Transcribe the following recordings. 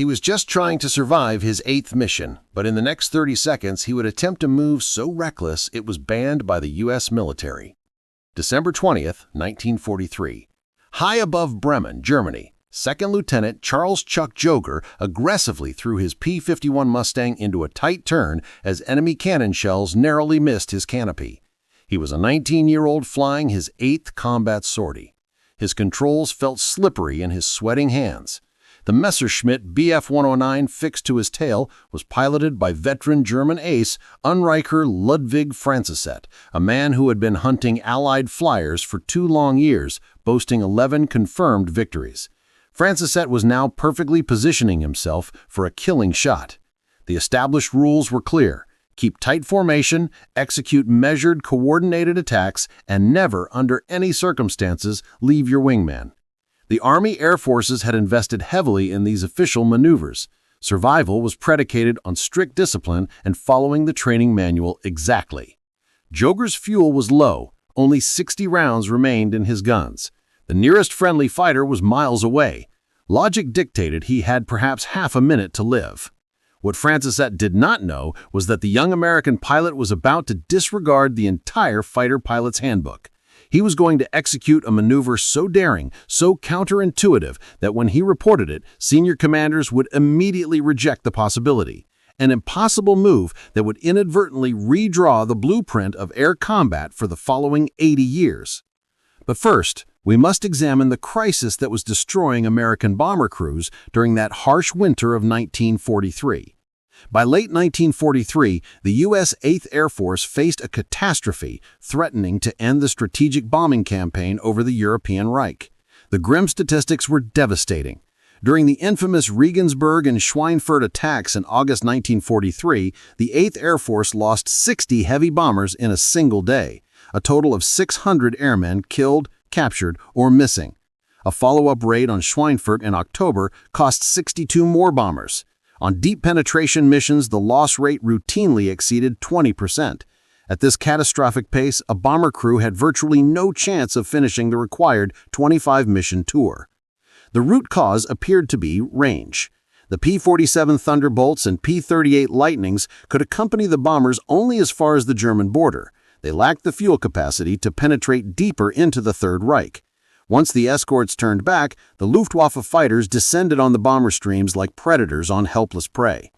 He was just trying to survive his 8th mission, but in the next 30 seconds he would attempt a move so reckless it was banned by the U.S. military. December 20th, 1943. High above Bremen, Germany, 2nd Lieutenant Charles Chuck Joerger aggressively threw his P-51 Mustang into a tight turn as enemy cannon shells narrowly missed his canopy. He was a 19-year-old flying his 8th combat sortie. His controls felt slippery in his sweating hands. The Messerschmitt Bf-109 fixed to his tail was piloted by veteran German ace Unreicher Ludwig Franceset, a man who had been hunting Allied flyers for 2 long years, boasting 11 confirmed victories. Franceset was now perfectly positioning himself for a killing shot. The established rules were clear. Keep tight formation, execute measured, coordinated attacks, and never, under any circumstances, leave your wingman. The Army Air Forces had invested heavily in these official maneuvers. Survival was predicated on strict discipline and following the training manual exactly. Joerger's fuel was low. Only 60 rounds remained in his guns. The nearest friendly fighter was miles away. Logic dictated he had perhaps half a minute to live. What Franceset did not know was that the young American pilot was about to disregard the entire fighter pilot's handbook. He was going to execute a maneuver so daring, so counterintuitive, that when he reported it, senior commanders would immediately reject the possibility. An impossible move that would inadvertently redraw the blueprint of air combat for the following 80 years. But first, we must examine the crisis that was destroying American bomber crews during that harsh winter of 1943. By late 1943, the U.S. 8th Air Force faced a catastrophe threatening to end the strategic bombing campaign over the European Reich. The grim statistics were devastating. During the infamous Regensburg and Schweinfurt attacks in August 1943, the 8th Air Force lost 60 heavy bombers in a single day, a total of 600 airmen killed, captured, or missing. A follow-up raid on Schweinfurt in October cost 62 more bombers. On deep penetration missions, the loss rate routinely exceeded 20%. At this catastrophic pace, a bomber crew had virtually no chance of finishing the required 25-mission tour. The root cause appeared to be range. The P-47 Thunderbolts and P-38 Lightnings could accompany the bombers only as far as the German border. They lacked the fuel capacity to penetrate deeper into the Third Reich. Once the escorts turned back, the Luftwaffe fighters descended on the bomber streams like predators on helpless prey.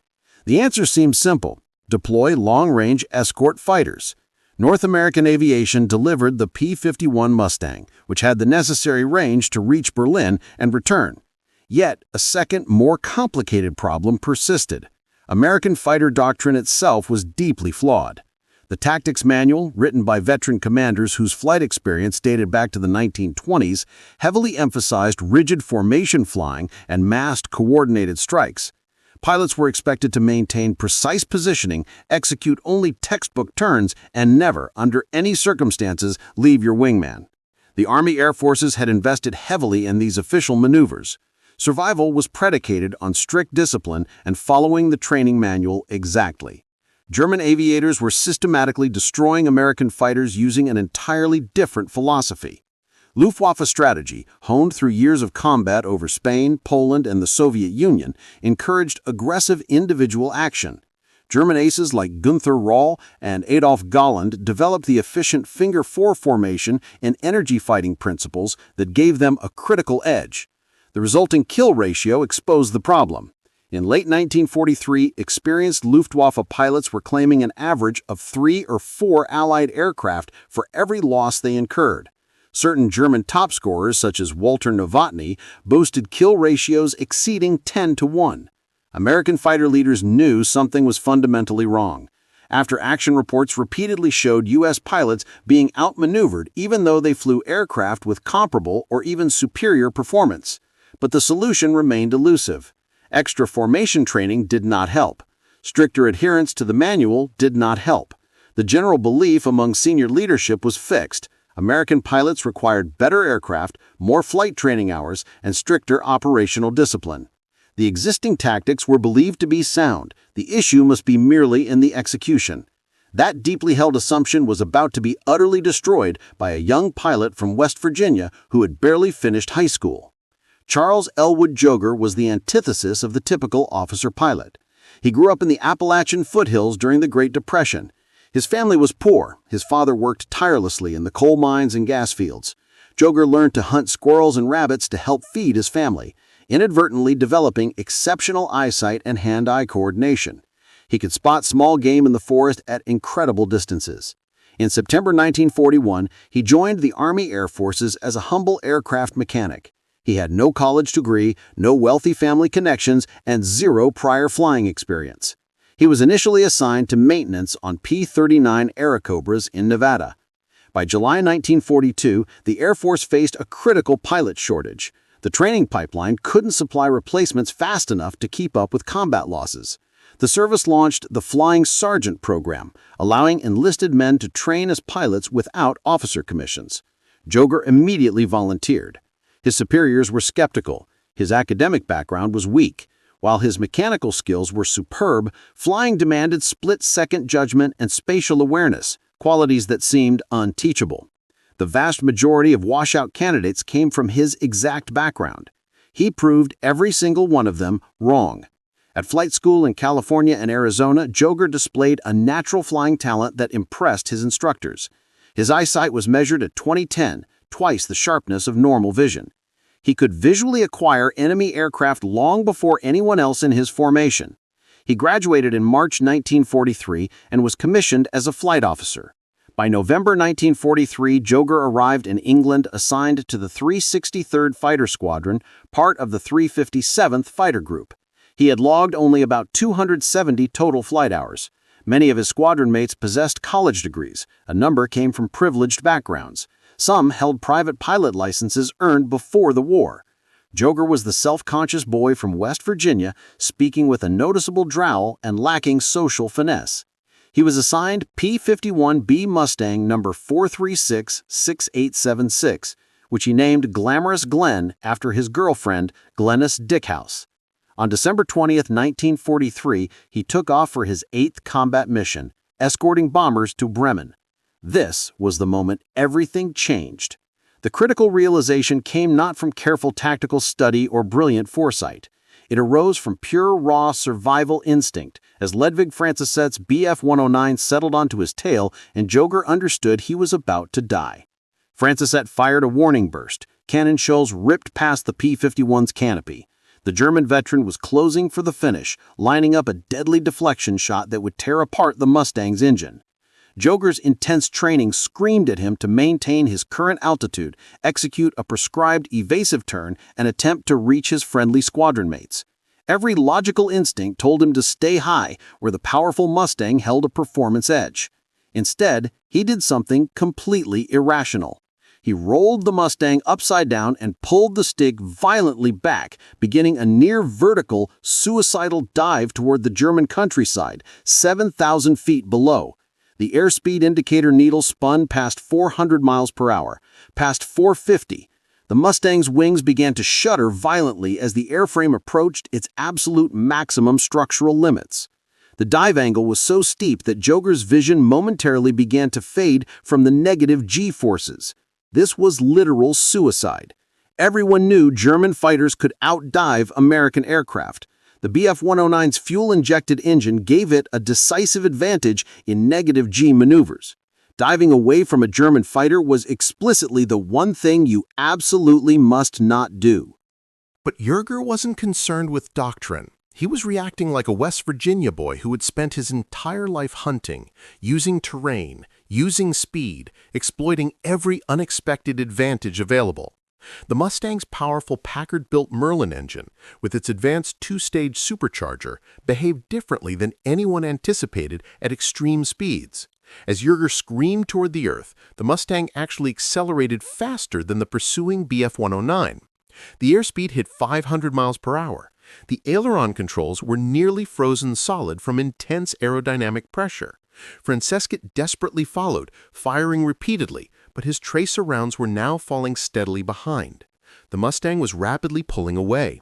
The answer seemed simple: deploy long-range escort fighters. North American aviation delivered the P-51 Mustang, which had the necessary range to reach Berlin and return. Yet, a second, more complicated problem persisted. American fighter doctrine itself was deeply flawed. The tactics manual, written by veteran commanders whose flight experience dated back to the 1920s, heavily emphasized rigid formation flying and massed coordinated strikes. Pilots were expected to maintain precise positioning, execute only textbook turns, and never, under any circumstances, leave your wingman. The Army Air Forces had invested heavily in these official maneuvers. Survival was predicated on strict discipline and following the training manual exactly. German aviators were systematically destroying American fighters using an entirely different philosophy. Luftwaffe strategy, honed through years of combat over Spain, Poland, and the Soviet Union, encouraged aggressive individual action. German aces like Günther Röhl and Adolf Galland developed the efficient finger-4 formation and energy fighting principles that gave them a critical edge. The resulting kill ratio exposed the problem. In late 1943, experienced Luftwaffe pilots were claiming an average of 3 or 4 Allied aircraft for every loss they incurred. Certain German top scorers, such as Walter Novotny, boasted kill ratios exceeding 10-1. American fighter leaders knew something was fundamentally wrong. After-action reports repeatedly showed U.S. pilots being outmaneuvered even though they flew aircraft with comparable or even superior performance. But the solution remained elusive. Extra formation training did not help. Stricter adherence to the manual did not help. The general belief among senior leadership was fixed. American pilots required better aircraft, more flight training hours, and stricter operational discipline. The existing tactics were believed to be sound. The issue must be merely in the execution. That deeply held assumption was about to be utterly destroyed by a young pilot from West Virginia who had barely finished high school. Charles Elwood Joerger was the antithesis of the typical officer pilot. He grew up in the Appalachian foothills during the Great Depression. His family was poor. His father worked tirelessly in the coal mines and gas fields. Joerger learned to hunt squirrels and rabbits to help feed his family, inadvertently developing exceptional eyesight and hand-eye coordination. He could spot small game in the forest at incredible distances. In September 1941, he joined the Army Air Forces as a humble aircraft mechanic. He had no college degree, no wealthy family connections, and zero prior flying experience. He was initially assigned to maintenance on P-39 Airacobras in Nevada. By July 1942, the Air Force faced a critical pilot shortage. The training pipeline couldn't supply replacements fast enough to keep up with combat losses. The service launched the Flying Sergeant program, allowing enlisted men to train as pilots without officer commissions. Joerger immediately volunteered. His superiors were skeptical. His academic background was weak. While his mechanical skills were superb, flying demanded split-second judgment and spatial awareness, qualities that seemed unteachable. The vast majority of washout candidates came from his exact background. He proved every single one of them wrong. At flight school in California and Arizona, Joerger displayed a natural flying talent that impressed his instructors. His eyesight was measured at 20/10, twice the sharpness of normal vision. He could visually acquire enemy aircraft long before anyone else in his formation. He graduated in March 1943 and was commissioned as a flight officer. By November 1943, Joerger arrived in England assigned to the 363rd Fighter Squadron, part of the 357th Fighter Group. He had logged only about 270 total flight hours. Many of his squadron mates possessed college degrees. A number came from privileged backgrounds. Some held private pilot licenses earned before the war. Joerger was the self-conscious boy from West Virginia, speaking with a noticeable drawl and lacking social finesse. He was assigned P-51 Mustang number 436-6876, which he named Glamorous Glen after his girlfriend, Glennis Dickhouse. On December 20, 1943, he took off for his 8th combat mission, escorting bombers to Bremen. This was the moment everything changed. The critical realization came not from careful tactical study or brilliant foresight. It arose from pure, raw survival instinct, as Ludwig Franciscet's Bf-109 settled onto his tail and Joerger understood he was about to die. Franciscet fired a warning burst. Cannon shells ripped past the P-51's canopy. The German veteran was closing for the finish, lining up a deadly deflection shot that would tear apart the Mustang's engine. Joerger's intense training screamed at him to maintain his current altitude, execute a prescribed evasive turn, and attempt to reach his friendly squadron mates. Every logical instinct told him to stay high, where the powerful Mustang held a performance edge. Instead, he did something completely irrational. He rolled the Mustang upside down and pulled the stick violently back, beginning a near-vertical, suicidal dive toward the German countryside, 7,000 feet below. The airspeed indicator needle spun past 400 miles per hour, past 450. The Mustang's wings began to shudder violently as the airframe approached its absolute maximum structural limits. The dive angle was so steep that Joerger's vision momentarily began to fade from the negative G-forces. This was literal suicide. Everyone knew German fighters could outdive American aircraft. The Bf-109's fuel-injected engine gave it a decisive advantage in negative G maneuvers. Diving away from a German fighter was explicitly the one thing you absolutely must not do. But Joerger wasn't concerned with doctrine. He was reacting like a West Virginia boy who had spent his entire life hunting, using terrain, using speed, exploiting every unexpected advantage available. The Mustang's powerful Packard-built Merlin engine, with its advanced two-stage supercharger, behaved differently than anyone anticipated at extreme speeds. As Joerger screamed toward the earth, the Mustang actually accelerated faster than the pursuing Bf-109. The airspeed hit 500 miles per hour. The aileron controls were nearly frozen solid from intense aerodynamic pressure. Franciscet desperately followed, firing repeatedly, but his tracer rounds were now falling steadily behind. The Mustang was rapidly pulling away.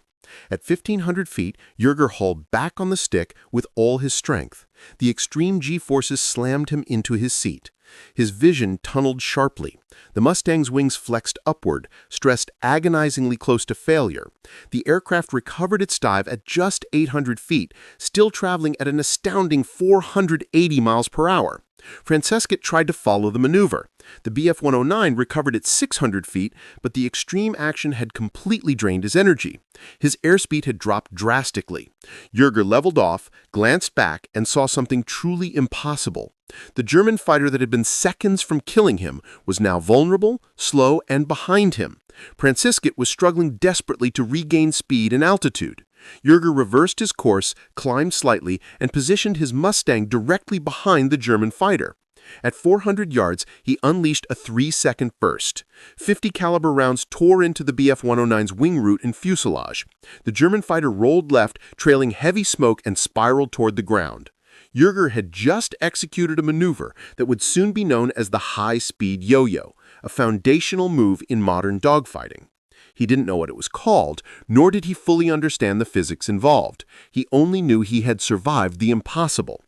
At 1,500 feet, Joerger hauled back on the stick with all his strength. The extreme G-forces slammed him into his seat. His vision tunneled sharply. The Mustang's wings flexed upward, stressed agonizingly close to failure. The aircraft recovered its dive at just 800 feet, still traveling at an astounding 480 miles per hour. Franciscus tried to follow the maneuver. The Bf-109 recovered at 600 feet, but the extreme action had completely drained his energy. His airspeed had dropped drastically. Joerger leveled off, glanced back, and saw something truly impossible. The German fighter that had been seconds from killing him was now vulnerable, slow, and behind him. Franciscus was struggling desperately to regain speed and altitude. Joerger reversed his course, climbed slightly, and positioned his Mustang directly behind the German fighter. At 400 yards, he unleashed a 3-second burst. 50 caliber rounds tore into the Bf-109's wing root and fuselage. The German fighter rolled left, trailing heavy smoke, and spiraled toward the ground. Joerger had just executed a maneuver that would soon be known as the high-speed yo-yo, a foundational move in modern dogfighting. He didn't know what it was called, nor did he fully understand the physics involved. He only knew he had survived the impossible.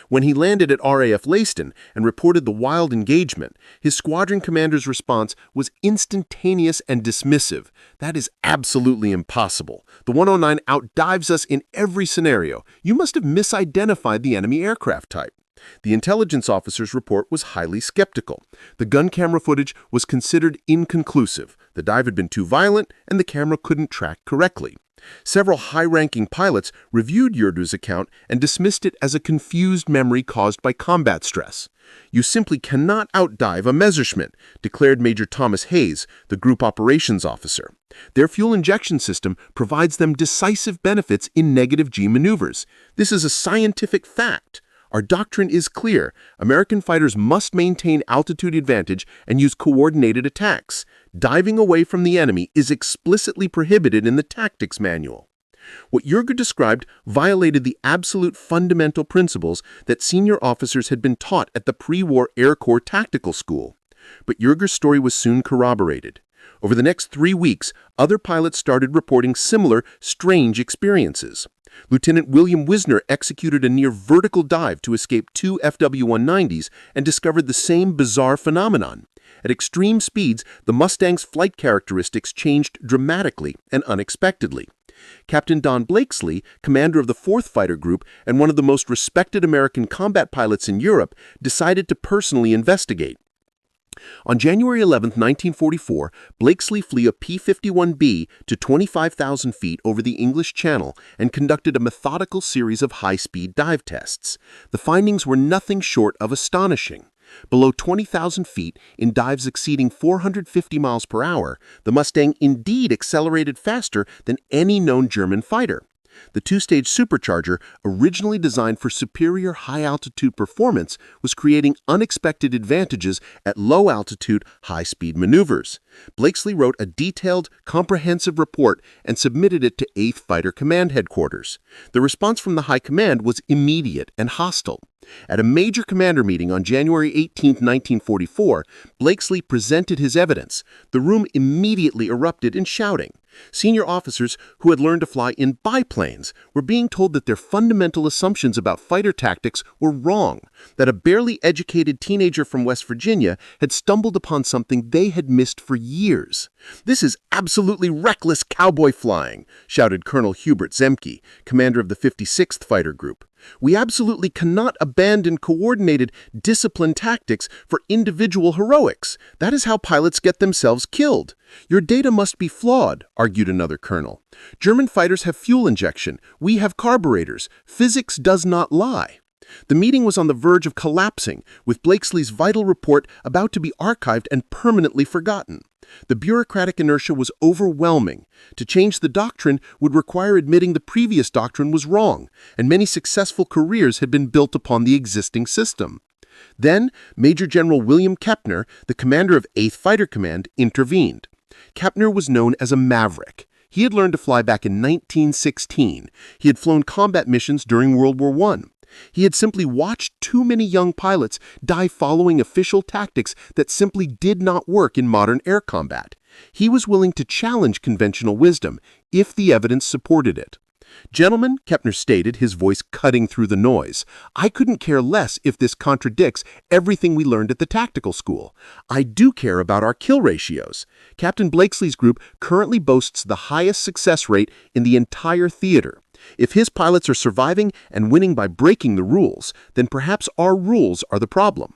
When he landed at RAF Leiston and reported the wild engagement, his squadron commander's response was instantaneous and dismissive. "That is absolutely impossible. The 109 outdives us in every scenario. You must have misidentified the enemy aircraft type." The intelligence officer's report was highly skeptical. The gun camera footage was considered inconclusive. The dive had been too violent, and the camera couldn't track correctly. Several high-ranking pilots reviewed Joerger's account and dismissed it as a confused memory caused by combat stress. "You simply cannot outdive a Messerschmitt," declared Major Thomas Hayes, the group operations officer. "Their fuel injection system provides them decisive benefits in negative G maneuvers. This is a scientific fact. Our doctrine is clear. American fighters must maintain altitude advantage and use coordinated attacks. Diving away from the enemy is explicitly prohibited in the tactics manual." What Joerger described violated the absolute fundamental principles that senior officers had been taught at the pre-war Air Corps Tactical School. But Joerger's story was soon corroborated. Over the next 3 weeks, other pilots started reporting similar, strange experiences. Lieutenant William Wisner executed a near-vertical dive to escape 2 FW-190s and discovered the same bizarre phenomenon. At extreme speeds, the Mustang's flight characteristics changed dramatically and unexpectedly. Captain Don Blakesley, commander of the 4th Fighter Group and one of the most respected American combat pilots in Europe, decided to personally investigate. On January 11, 1944, Blakesley flew a P-51B to 25,000 feet over the English Channel and conducted a methodical series of high-speed dive tests. The findings were nothing short of astonishing. Below 20,000 feet, in dives exceeding 450 miles per hour, the Mustang indeed accelerated faster than any known German fighter. The 2-stage supercharger, originally designed for superior high-altitude performance, was creating unexpected advantages at low-altitude, high-speed maneuvers. Blakesley wrote a detailed, comprehensive report and submitted it to 8th Fighter Command Headquarters. The response from the High Command was immediate and hostile. At a major commander meeting on January 18, 1944, Blakesley presented his evidence. The room immediately erupted in shouting. Senior officers who had learned to fly in biplanes were being told that their fundamental assumptions about fighter tactics were wrong, that a barely educated teenager from West Virginia had stumbled upon something they had missed for years. "This is absolutely reckless cowboy flying," shouted Colonel Hubert Zemke, commander of the 56th Fighter Group. "We absolutely cannot abandon coordinated, disciplined tactics for individual heroics. That is how pilots get themselves killed. Your data must be flawed," argued another colonel. "German fighters have fuel injection. We have carburetors. Physics does not lie." The meeting was on the verge of collapsing, with Blakesley's vital report about to be archived and permanently forgotten. The bureaucratic inertia was overwhelming. To change the doctrine would require admitting the previous doctrine was wrong, and many successful careers had been built upon the existing system. Then, Major General William Kepner, the commander of 8th Fighter Command, intervened. Kepner was known as a Maverick. He had learned to fly back in 1916. He had flown combat missions during World War I. He had simply watched too many young pilots die following official tactics that simply did not work in modern air combat. He was willing to challenge conventional wisdom if the evidence supported it. Gentlemen, Kepner stated, his voice cutting through the noise, I couldn't care less if this contradicts everything we learned at the tactical school. I do care about our kill ratios. Captain Blakesley's group currently boasts the highest success rate in the entire theater. If his pilots are surviving and winning by breaking the rules, then perhaps our rules are the problem.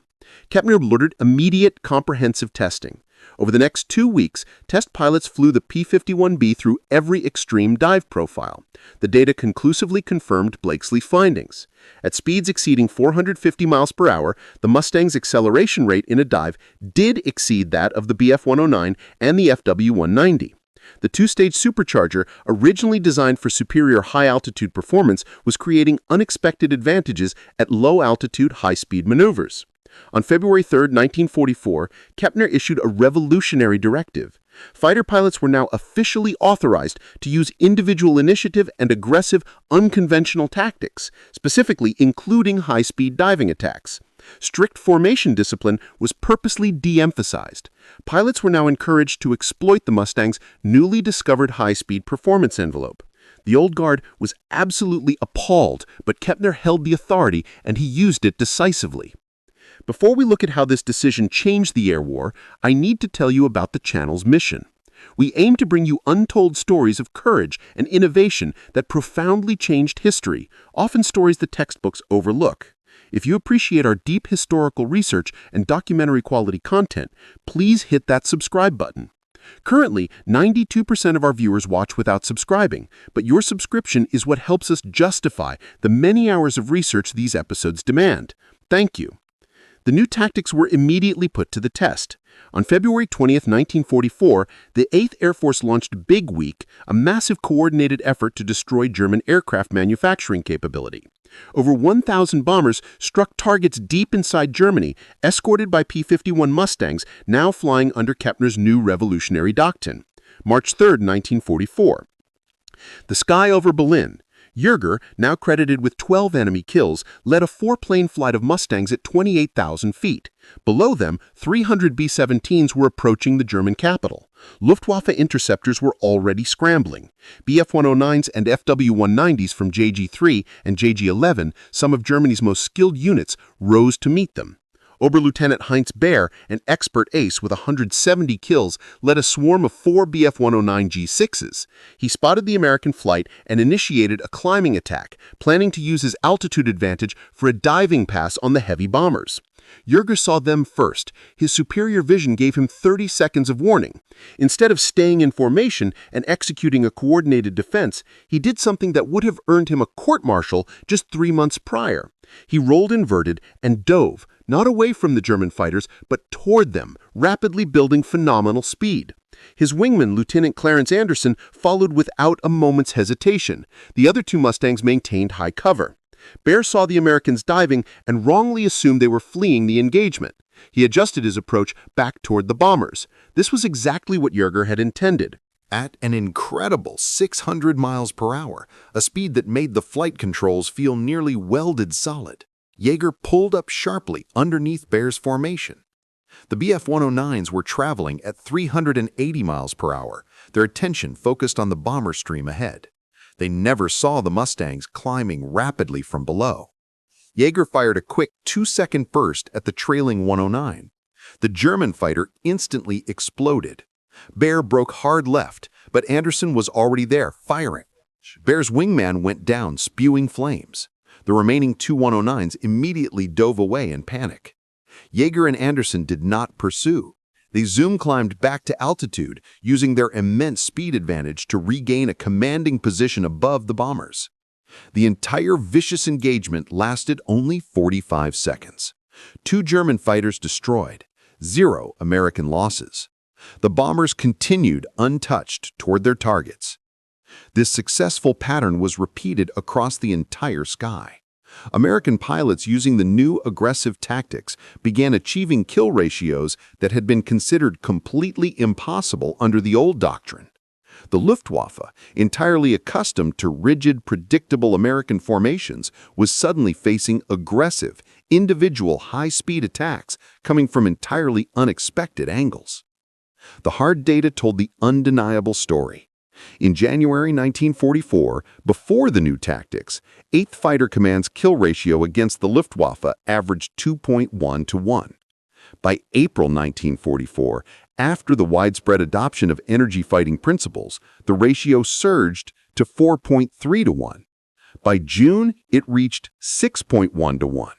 Kepner ordered immediate comprehensive testing. Over the next 2 weeks, test pilots flew the P-51B through every extreme dive profile. The data conclusively confirmed Blakesley's findings. At speeds exceeding 450 miles per hour, the Mustang's acceleration rate in a dive did exceed that of the BF-109 and the FW-190. The two-stage supercharger, originally designed for superior high-altitude performance, was creating unexpected advantages at low-altitude, high-speed maneuvers. On February 3, 1944, Kepner issued a revolutionary directive. Fighter pilots were now officially authorized to use individual initiative and aggressive, unconventional tactics, specifically including high-speed diving attacks. Strict formation discipline was purposely de-emphasized. Pilots were now encouraged to exploit the Mustang's newly discovered high-speed performance envelope. The old guard was absolutely appalled, but Kepner held the authority and he used it decisively. Before we look at how this decision changed the air war, I need to tell you about the channel's mission. We aim to bring you untold stories of courage and innovation that profoundly changed history, often stories the textbooks overlook. If you appreciate our deep historical research and documentary quality content, please hit that subscribe button. Currently, 92% of our viewers watch without subscribing, but your subscription is what helps us justify the many hours of research these episodes demand. Thank you. The new tactics were immediately put to the test. On February 20, 1944, the 8th Air Force launched Big Week, a massive coordinated effort to destroy German aircraft manufacturing capability. Over 1,000 bombers struck targets deep inside Germany, escorted by P-51 Mustangs, now flying under Kepner's new revolutionary doctrine. March 3, 1944. The sky over Berlin. Joerger, now credited with 12 enemy kills, led a 4-plane flight of Mustangs at 28,000 feet. Below them, 300 B-17s were approaching the German capital. Luftwaffe interceptors were already scrambling. Bf-109s and FW-190s from JG-3 and JG-11, some of Germany's most skilled units, rose to meet them. Oberlieutenant Heinz Baer, an expert ace with 170 kills, led a swarm of 4 Bf-109 G6s. He spotted the American flight and initiated a climbing attack, planning to use his altitude advantage for a diving pass on the heavy bombers. Joerger saw them first. His superior vision gave him 30 seconds of warning. Instead of staying in formation and executing a coordinated defense, he did something that would have earned him a court-martial just 3 months prior. He rolled inverted and dove, not away from the German fighters, but toward them, rapidly building phenomenal speed. His wingman, Lieutenant Clarence Anderson, followed without a moment's hesitation. The other 2 Mustangs maintained high cover. Baer saw the Americans diving and wrongly assumed they were fleeing the engagement. He adjusted his approach back toward the bombers. This was exactly what Joerger had intended. At an incredible 600 miles per hour, a speed that made the flight controls feel nearly welded solid, Joerger pulled up sharply underneath Baer's formation. The Bf-109s were traveling at 380 miles per hour, their attention focused on the bomber stream ahead. They never saw the Mustangs climbing rapidly from below. Joerger fired a quick 2-second burst at the trailing 109. The German fighter instantly exploded. Baer broke hard left, but Anderson was already there, firing. Baer's wingman went down, spewing flames. The remaining 2 109s immediately dove away in panic. Joerger and Anderson did not pursue. They zoom-climbed back to altitude, using their immense speed advantage to regain a commanding position above the bombers. The entire vicious engagement lasted only 45 seconds. 2 German fighters destroyed, 0 American losses. The bombers continued untouched toward their targets. This successful pattern was repeated across the entire sky. American pilots using the new aggressive tactics began achieving kill ratios that had been considered completely impossible under the old doctrine. The Luftwaffe, entirely accustomed to rigid, predictable American formations, was suddenly facing aggressive, individual high-speed attacks coming from entirely unexpected angles. The hard data told the undeniable story. In January 1944, before the new tactics, 8th Fighter Command's kill ratio against the Luftwaffe averaged 2.1 to 1. By April 1944, after the widespread adoption of energy fighting principles, the ratio surged to 4.3 to 1. By June, it reached 6.1 to 1.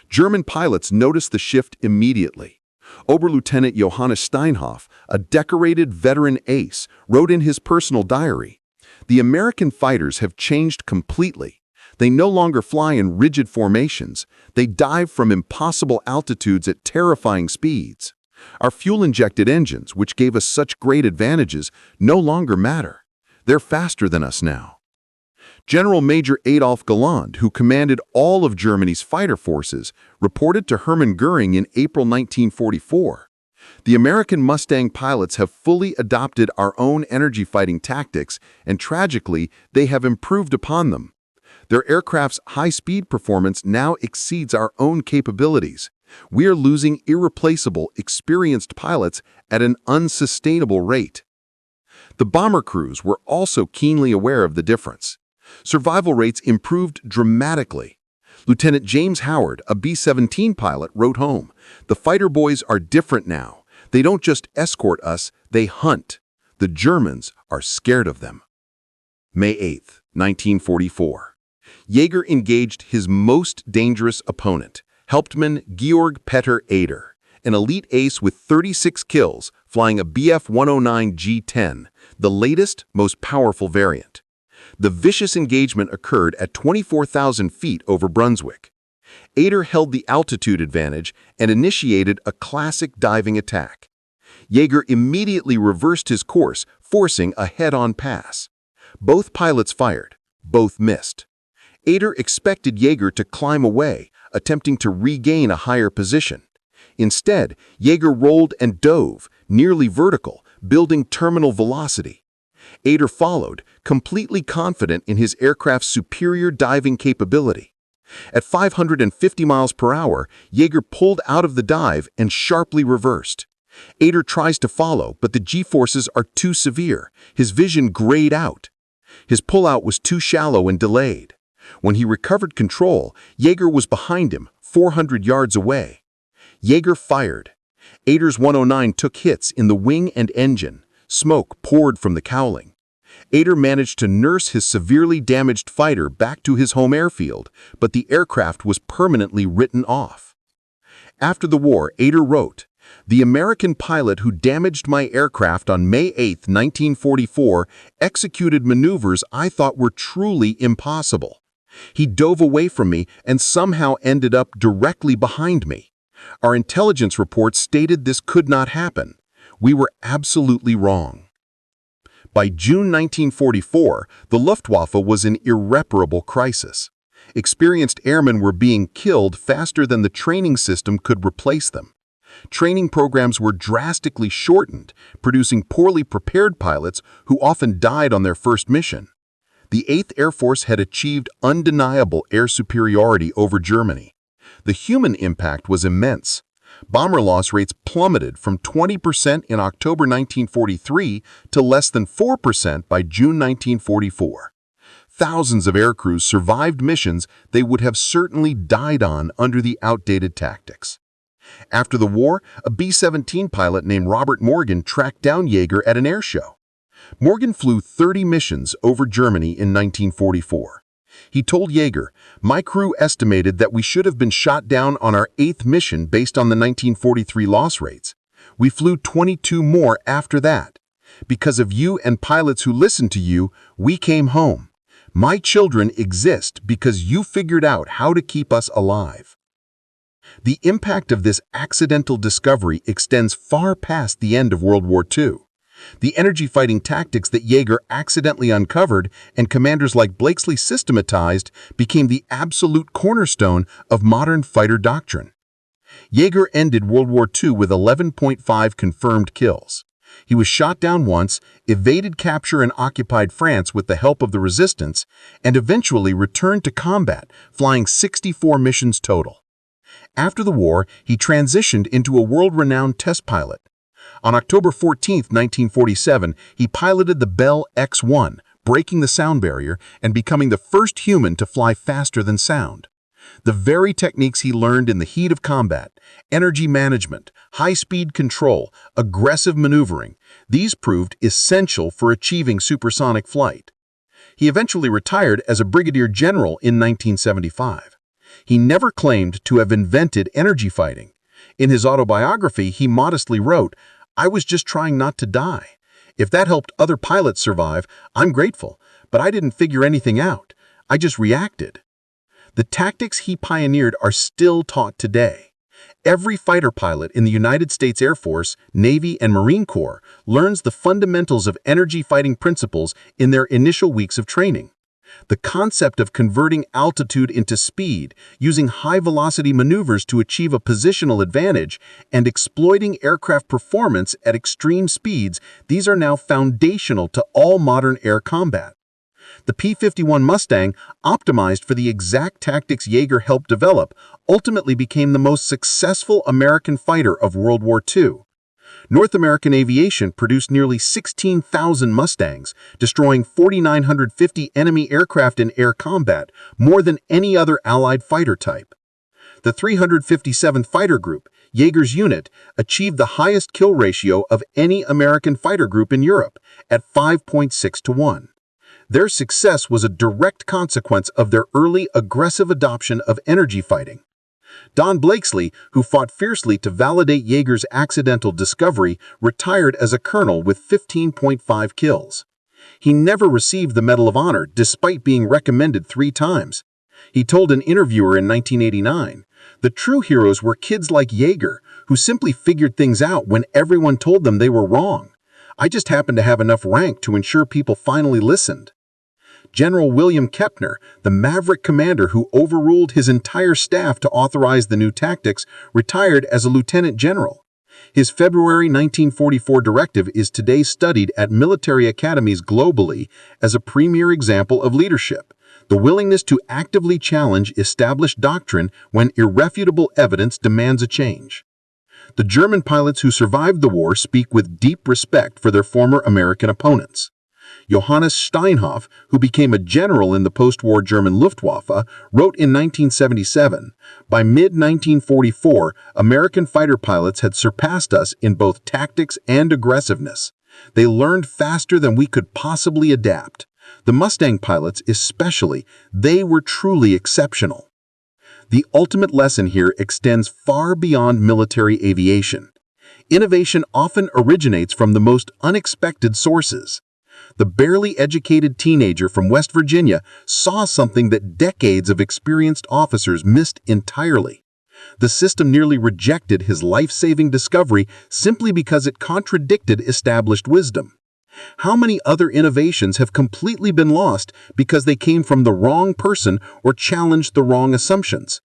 German pilots noticed the shift immediately. Oberlieutenant Johannes Steinhoff, a decorated veteran ace, wrote in his personal diary, "The American fighters have changed completely. They no longer fly in rigid formations. They dive from impossible altitudes at terrifying speeds. Our fuel-injected engines, which gave us such great advantages, no longer matter. They're faster than us now." General Major Adolf Galland, who commanded all of Germany's fighter forces, reported to Hermann Göring in April 1944, "The American Mustang pilots have fully adopted our own energy fighting tactics, and tragically, they have improved upon them. Their aircraft's high-speed performance now exceeds our own capabilities. We are losing irreplaceable, experienced pilots at an unsustainable rate." The bomber crews were also keenly aware of the difference. Survival rates improved dramatically. Lieutenant James Howard, a B-17 pilot, wrote home, "The fighter boys are different now. They don't just escort us, they hunt. The Germans are scared of them." May 8, 1944. Jaeger engaged his most dangerous opponent, Hauptmann Georg Peter Eder, an elite ace with 36 kills, flying a Bf-109 G-10, the latest, most powerful variant. The vicious engagement occurred at 24,000 feet over Brunswick. Eder held the altitude advantage and initiated a classic diving attack. Jaeger immediately reversed his course, forcing a head-on pass. Both pilots fired. Both missed. Eder expected Jaeger to climb away, attempting to regain a higher position. Instead, Jaeger rolled and dove, nearly vertical, building terminal velocity. Eder followed, completely confident in his aircraft's superior diving capability. At 550 miles per hour, Jaeger pulled out of the dive and sharply reversed. Eder tries to follow, but the G-forces are too severe. His vision grayed out. His pullout was too shallow and delayed. When he recovered control, Jaeger was behind him, 400 yards away. Jaeger fired. Eder's 109 took hits in the wing and engine. Smoke poured from the cowling. Eder managed to nurse his severely damaged fighter back to his home airfield, but the aircraft was permanently written off. After the war, Eder wrote, "The American pilot who damaged my aircraft on May 8, 1944, executed maneuvers I thought were truly impossible. He dove away from me and somehow ended up directly behind me. Our intelligence reports stated this could not happen. We were absolutely wrong." By June 1944, the Luftwaffe was in irreparable crisis. Experienced airmen were being killed faster than the training system could replace them. Training programs were drastically shortened, producing poorly prepared pilots who often died on their first mission. The 8th Air Force had achieved undeniable air superiority over Germany. The human impact was immense. Bomber loss rates plummeted from 20% in October 1943 to less than 4% by June 1944. Thousands of aircrews survived missions they would have certainly died on under the outdated tactics. After the war, a B-17 pilot named Robert Morgan tracked down Jaeger at an air show. Morgan flew 30 missions over Germany in 1944. He told Jaeger, "My crew estimated that we should have been shot down on our 8th mission based on the 1943 loss rates. We flew 22 more after that. Because of you and pilots who listened to you, we came home. My children exist because you figured out how to keep us alive." The impact of this accidental discovery extends far past the end of World War II. The energy-fighting tactics that Jaeger accidentally uncovered and commanders like Blakesley systematized became the absolute cornerstone of modern fighter doctrine. Jaeger ended World War II with 11.5 confirmed kills. He was shot down once, evaded capture and occupied France with the help of the resistance, and eventually returned to combat, flying 64 missions total. After the war, he transitioned into a world-renowned test pilot. On October 14, 1947, he piloted the Bell X-1, breaking the sound barrier and becoming the first human to fly faster than sound. The very techniques he learned in the heat of combat, energy management, high-speed control, aggressive maneuvering, these proved essential for achieving supersonic flight. He eventually retired as a brigadier general in 1975. He never claimed to have invented energy fighting. In his autobiography, he modestly wrote, "I was just trying not to die. If that helped other pilots survive, I'm grateful, but I didn't figure anything out. I just reacted." The tactics he pioneered are still taught today. Every fighter pilot in the United States Air Force, Navy, and Marine Corps learns the fundamentals of energy fighting principles in their initial weeks of training. The concept of converting altitude into speed, using high-velocity maneuvers to achieve a positional advantage, and exploiting aircraft performance at extreme speeds, these are now foundational to all modern air combat. The P-51 Mustang, optimized for the exact tactics Joerger helped develop, ultimately became the most successful American fighter of World War II. North American aviation produced nearly 16,000 Mustangs, destroying 4,950 enemy aircraft in air combat, more than any other Allied fighter type. The 357th Fighter Group, Joerger's unit, achieved the highest kill ratio of any American fighter group in Europe, at 5.6 to 1. Their success was a direct consequence of their early aggressive adoption of energy fighting. Don Blakesley, who fought fiercely to validate Joerger's accidental discovery, retired as a colonel with 15.5 kills. He never received the Medal of Honor despite being recommended 3 times. He told an interviewer in 1989, "The true heroes were kids like Joerger, who simply figured things out when everyone told them they were wrong. I just happened to have enough rank to ensure people finally listened." General William Kepner, the Maverick commander who overruled his entire staff to authorize the new tactics, retired as a lieutenant general. His February 1944 directive is today studied at military academies globally as a premier example of leadership, the willingness to actively challenge established doctrine when irrefutable evidence demands a change. The German pilots who survived the war speak with deep respect for their former American opponents. Johannes Steinhoff, who became a general in the post-war German Luftwaffe, wrote in 1977, "By mid-1944, American fighter pilots had surpassed us in both tactics and aggressiveness. They learned faster than we could possibly adapt. The Mustang pilots especially, they were truly exceptional." The ultimate lesson here extends far beyond military aviation. Innovation often originates from the most unexpected sources. The barely educated teenager from West Virginia saw something that decades of experienced officers missed entirely. The system nearly rejected his life-saving discovery simply because it contradicted established wisdom. How many other innovations have completely been lost because they came from the wrong person or challenged the wrong assumptions?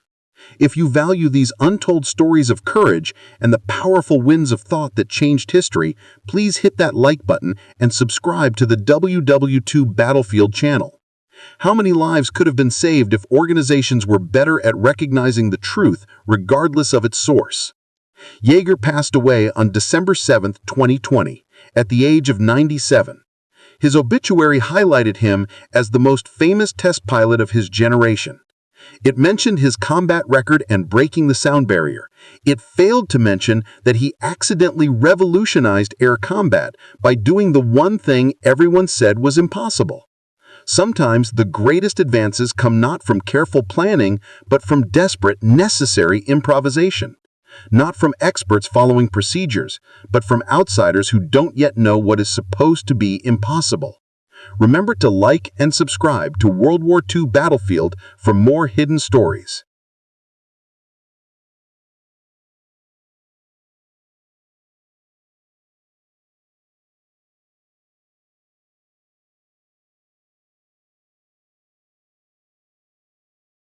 If you value these untold stories of courage and the powerful winds of thought that changed history, please hit that like button and subscribe to the WWII Battlefield channel. How many lives could have been saved if organizations were better at recognizing the truth regardless of its source? Joerger passed away on December 7, 2020, at the age of 97. His obituary highlighted him as the most famous test pilot of his generation. It mentioned his combat record and breaking the sound barrier. It failed to mention that he accidentally revolutionized air combat by doing the one thing everyone said was impossible. Sometimes the greatest advances come not from careful planning, but from desperate, necessary improvisation. Not from experts following procedures, but from outsiders who don't yet know what is supposed to be impossible. Remember to like and subscribe to World War II Battlefield for more hidden stories.